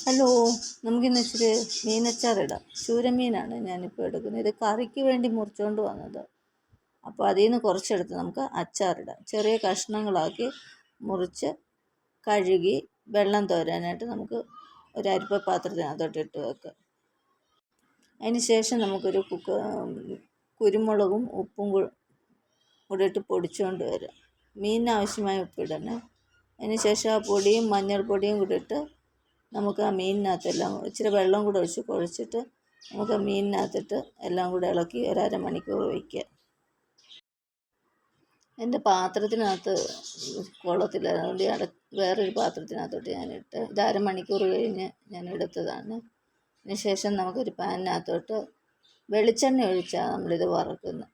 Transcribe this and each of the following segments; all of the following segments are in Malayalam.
ഹലോ, നമുക്കിന്ന് ഇച്ചിരി മീനച്ചാറിടാം. ചൂരമീനാണ് ഞാനിപ്പോൾ എടുക്കുന്നത്. ഇത് കറിക്ക് വേണ്ടി മുറിച്ചുകൊണ്ട് വന്നത്. അപ്പോൾ അതിൽ നിന്ന് കുറച്ചെടുത്ത് നമുക്ക് അച്ചാറിടാം. ചെറിയ കഷ്ണങ്ങളാക്കി മുറിച്ച് കഴുകി വെള്ളം തോരാനായിട്ട് നമുക്ക് ഒരു അരിപ്പ പാത്രത്തിനകത്തോട്ട് ഇട്ട് വെക്കാം. അതിന് ശേഷം നമുക്കൊരു കുരുമുളകും ഉപ്പും കൂടെ ഇട്ട് പൊടിച്ചുകൊണ്ട് വരാം. മീനിന് ആവശ്യമായ ഉപ്പിടണം. അതിന് ശേഷം ആ പൊടിയും മഞ്ഞൾപ്പൊടിയും കൂടെ ഇട്ട് നമുക്ക് ആ മീനിനകത്തെല്ലാം ഇച്ചിരി വെള്ളം കൂടെ ഒഴിച്ച് കുഴച്ചിട്ട് നമുക്ക് ആ മീനിനകത്തിട്ട് എല്ലാം കൂടെ ഇളക്കി ഒരു അരമണിക്കൂർ വയ്ക്കുക. എൻ്റെ പാത്രത്തിനകത്ത് കൊള്ളത്തില്ല, അതുകൊണ്ട് വേറൊരു പാത്രത്തിനകത്തോട്ട് ഞാനിട്ട് ഇത് അരമണിക്കൂർ കഴിഞ്ഞ് ഞാൻ എടുത്തതാണ്. അതിന് ശേഷം നമുക്കൊരു പാനിനകത്തോട്ട് വെളിച്ചെണ്ണ ഒഴിച്ചാൽ നമ്മളിത് വറുക്കുന്നത്.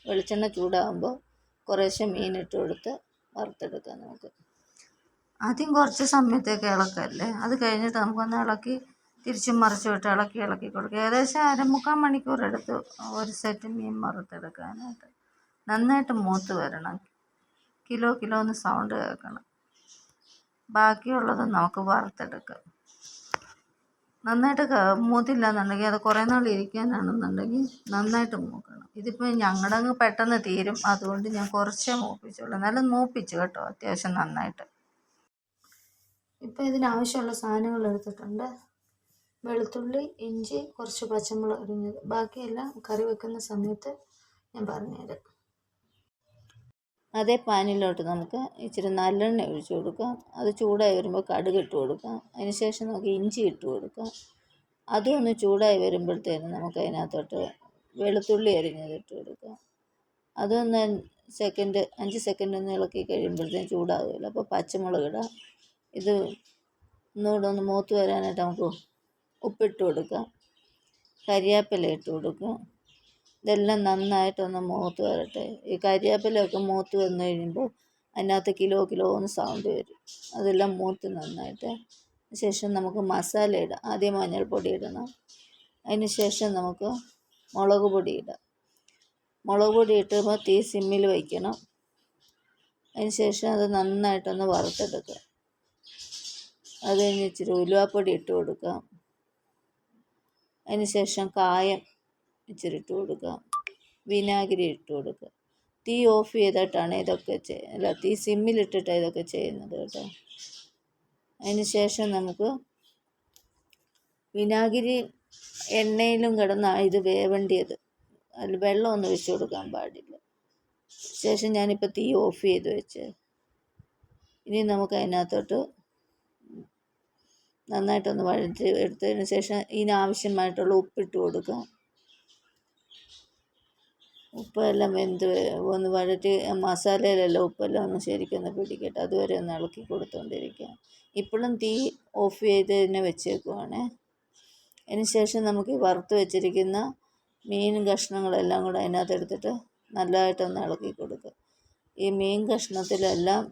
വെളിച്ചെണ്ണ ചൂടാകുമ്പോൾ കുറേശ്ശെ മീനിട്ട് കൊടുത്ത് വറുത്തെടുക്കാം. നമുക്ക് ആദ്യം കുറച്ച് സമയത്തേക്ക് ഇളക്കല്ലേ, അത് കഴിഞ്ഞിട്ട് നമുക്കൊന്ന് ഇളക്കി തിരിച്ചും മറിച്ചും ഇട്ട് ഇളക്കി കൊടുക്കുക. ഏകദേശം 3/4 മണിക്കൂർ എടുത്ത് ഒരു സെറ്റ് മീൻ വറുത്തെടുക്കാനായിട്ട്. നന്നായിട്ട് മൂത്ത് വരണം, കിലോ എന്ന് സൗണ്ട് കേൾക്കണം. ബാക്കിയുള്ളത് നമുക്ക് വറുത്തെടുക്കാം. നന്നായിട്ട് മൂത്തില്ല എന്നുണ്ടെങ്കിൽ, അത് കുറേ നാൾ ഇരിക്കാനാണെന്നുണ്ടെങ്കിൽ നന്നായിട്ട് മൂക്കണം. ഇതിപ്പോൾ ഞങ്ങളുടെ അങ്ങ് പെട്ടെന്ന് തീരും, അതുകൊണ്ട് ഞാൻ കുറച്ചേ മൂപ്പിച്ചുള്ളൂ. എന്നാലും മൂപ്പിച്ചു കേട്ടോ, അത്യാവശ്യം നന്നായിട്ട്. ഇപ്പോൾ ഇതിനാവശ്യമുള്ള സാധനങ്ങൾ എടുത്തിട്ടുണ്ട്. വെളുത്തുള്ളി, ഇഞ്ചി, കുറച്ച് പച്ചമുളക് അരിഞ്ഞത്. ബാക്കിയെല്ലാം കറി വെക്കുന്ന സമയത്ത് ഞാൻ പറഞ്ഞുതരാം. അതേ പാനിലോട്ട് നമുക്ക് ഇച്ചിരി നല്ലെണ്ണ ഒഴിച്ച് കൊടുക്കാം. അത് ചൂടായി വരുമ്പോൾ കടുക് ഇട്ട് കൊടുക്കാം. അതിന് ശേഷം നമുക്ക് ഇഞ്ചി ഇട്ട് കൊടുക്കാം. അതും ഒന്ന് ചൂടായി വരുമ്പോഴത്തേനും നമുക്ക് അതിനകത്തോട്ട് വെളുത്തുള്ളി അരിഞ്ഞത് ഇട്ട് കൊടുക്കാം. അതൊന്ന് 5 സെക്കൻഡ് ഒന്ന് ഇളക്കി കഴിയുമ്പോഴത്തേനും ചൂടാകുമല്ലോ, അപ്പോൾ പച്ചമുളക് ഇടാം. ഇത് ഒന്നുകൂടെ ഒന്ന് മൂത്ത് വരാനായിട്ട് നമുക്ക് ഉപ്പിട്ട് കൊടുക്കാം. കരിവേപ്പില ഇട്ട് കൊടുക്കാം. ഇതെല്ലാം നന്നായിട്ടൊന്ന് മൂത്ത് വരട്ടെ. ഈ കരിവേപ്പിലയൊക്കെ മൂത്ത് വന്നു കഴിയുമ്പോൾ അതിനകത്ത് കിലോ എന്ന് സൗണ്ട് വരും. അതെല്ലാം മൂത്ത് നന്നായിട്ട് ശേഷം നമുക്ക് മസാല ഇടാം. ആദ്യം മഞ്ഞൾപ്പൊടി ഇടണം. അതിന് ശേഷം നമുക്ക് മുളക് പൊടി ഇടാം. മുളക് പൊടി ഇട്ടുമ്പോൾ തീ സിമ്മിൽ വയ്ക്കണം. അതിന് ശേഷം അത് നന്നായിട്ടൊന്ന് വറുത്തെടുക്കുക. അത് കഴിഞ്ഞ് ഇച്ചിരി ഉലുവാപ്പൊടി ഇട്ട് കൊടുക്കാം. അതിന് ശേഷം കായം ഇച്ചിരി ഇട്ട് കൊടുക്കാം. വിനാഗിരി ഇട്ട് കൊടുക്കുക. തീ ഓഫ് ചെയ്തിട്ടാണ് ഇതൊക്കെ തീ സിമ്മിലിട്ടിട്ടാണ് ഇതൊക്കെ ചെയ്യുന്നത് കേട്ടോ. അതിന് ശേഷം നമുക്ക് വിനാഗിരി എണ്ണയിലും കിടന്നാണ് ഇത് വേവേണ്ടിയത്. അതിൽ വെള്ളമൊന്നും ഒഴിച്ച് കൊടുക്കാൻ പാടില്ല. ശേഷം ഞാനിപ്പോൾ തീ ഓഫ് ചെയ്ത് വെച്ച് ഇനി നമുക്ക് അതിനകത്തോട്ട് നന്നായിട്ടൊന്ന് വഴറ്റി എടുത്തതിന് ശേഷം ഇതിനാവശ്യമായിട്ടുള്ള ഉപ്പിട്ട് കൊടുക്കാം. ഉപ്പെല്ലാം ഒന്ന് വഴറ്റി മസാലയിലെല്ലാം ഉപ്പെല്ലാം ഒന്ന് ശരിക്കൊന്ന് പിടിക്കട്ടെ. അതുവരെ ഒന്ന് ഇളക്കി കൊടുത്തുകൊണ്ടിരിക്കുക. ഇപ്പോഴും തീ ഓഫ് ചെയ്ത് തന്നെ വെച്ചേക്കുവാണ്. അതിന് ശേഷം നമുക്ക് വറുത്ത് വെച്ചിരിക്കുന്ന മീൻ കഷ്ണങ്ങളെല്ലാം കൂടെ അതിനകത്ത് എടുത്തിട്ട് നല്ലതായിട്ടൊന്ന് ഇളക്കി കൊടുക്കുക. ഈ മീൻ കഷ്ണത്തിലെല്ലാം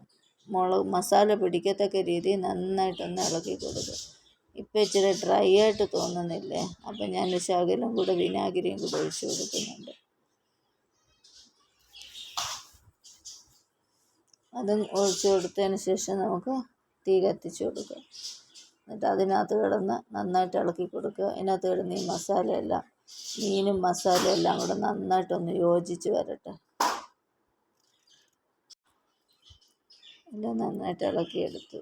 മസാല പിടിക്കത്തക്ക രീതിയിൽ നന്നായിട്ടൊന്ന് ഇളക്കി കൊടുക്കുക. ഇപ്പം ഇച്ചിരി ഡ്രൈ ആയിട്ട് തോന്നുന്നില്ലേ, അപ്പം ഞാൻ ശകലം കൂടെ വിനാഗിരിയും കൂടെ ഒഴിച്ച് കൊടുക്കുന്നുണ്ട്. അതും ഒഴിച്ച് കൊടുത്തതിന് ശേഷം നമുക്ക് തീ കത്തിച്ച് കൊടുക്കുക. എന്നിട്ട് അതിനകത്ത് കിടന്ന് നന്നായിട്ട് ഇളക്കി കൊടുക്കുക. അതിനകത്ത് കിടന്ന് ഈ മസാലയെല്ലാം മീനും മസാലയെല്ലാം കൂടെ നന്നായിട്ടൊന്ന് യോജിച്ച് വരട്ടെ. എല്ലാം നന്നായിട്ട് ഇളക്കിയെടുത്തു.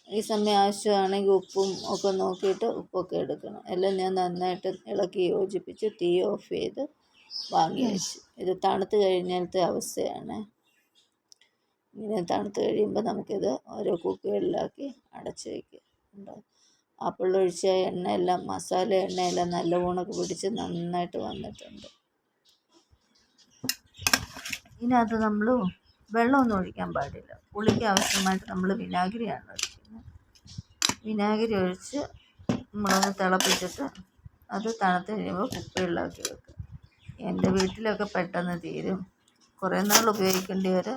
ഈ സമയം ആവശ്യമാണെങ്കിൽ ഉപ്പും ഒക്കെ നോക്കിയിട്ട് ഉപ്പൊക്കെ എടുക്കണം. എല്ലാം ഞാൻ നന്നായിട്ട് ഇളക്കി യോജിപ്പിച്ച് തീ ഓഫ് ചെയ്ത് വാങ്ങി വെച്ചു. ഇത് തണുത്ത് കഴിഞ്ഞാലത്തെ അവസ്ഥയാണ്. ഇങ്ങനെ തണുത്ത് കഴിയുമ്പോൾ നമുക്കിത് ഓരോ കുപ്പികളിലാക്കി അടച്ച് വയ്ക്കുക. അപ്പോഴൊഴിച്ച എണ്ണയെല്ലാം മസാല എണ്ണയെല്ലാം നല്ല ഊണൊക്കെ പിടിച്ച് നന്നായിട്ട് വന്നിട്ടുണ്ട്. ഇതിനകത്ത് നമ്മൾ വെള്ളമൊന്നും ഒഴിക്കാൻ പാടില്ല. പുളിക്ക് ആവശ്യമായിട്ട് നമ്മൾ വിനാഗിരിയാണ് ഒഴിക്കുന്നത്. വിനാഗിരി ഒഴിച്ച് നമ്മളൊന്ന് തിളപ്പിച്ചിട്ട് അത് തണുത്ത് കഴിയുമ്പോൾ കുപ്പികളിലാക്കി വെക്കുക. എൻ്റെ വീട്ടിലൊക്കെ പെട്ടെന്ന് തീരും. കുറേ നാൾ ഉപയോഗിക്കേണ്ടി വരെ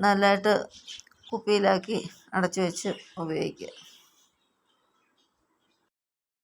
നല്ലതായിട്ട് കുപ്പിയിലാക്കി അടച്ചു വെച്ച് ഉപയോഗിക്കുക.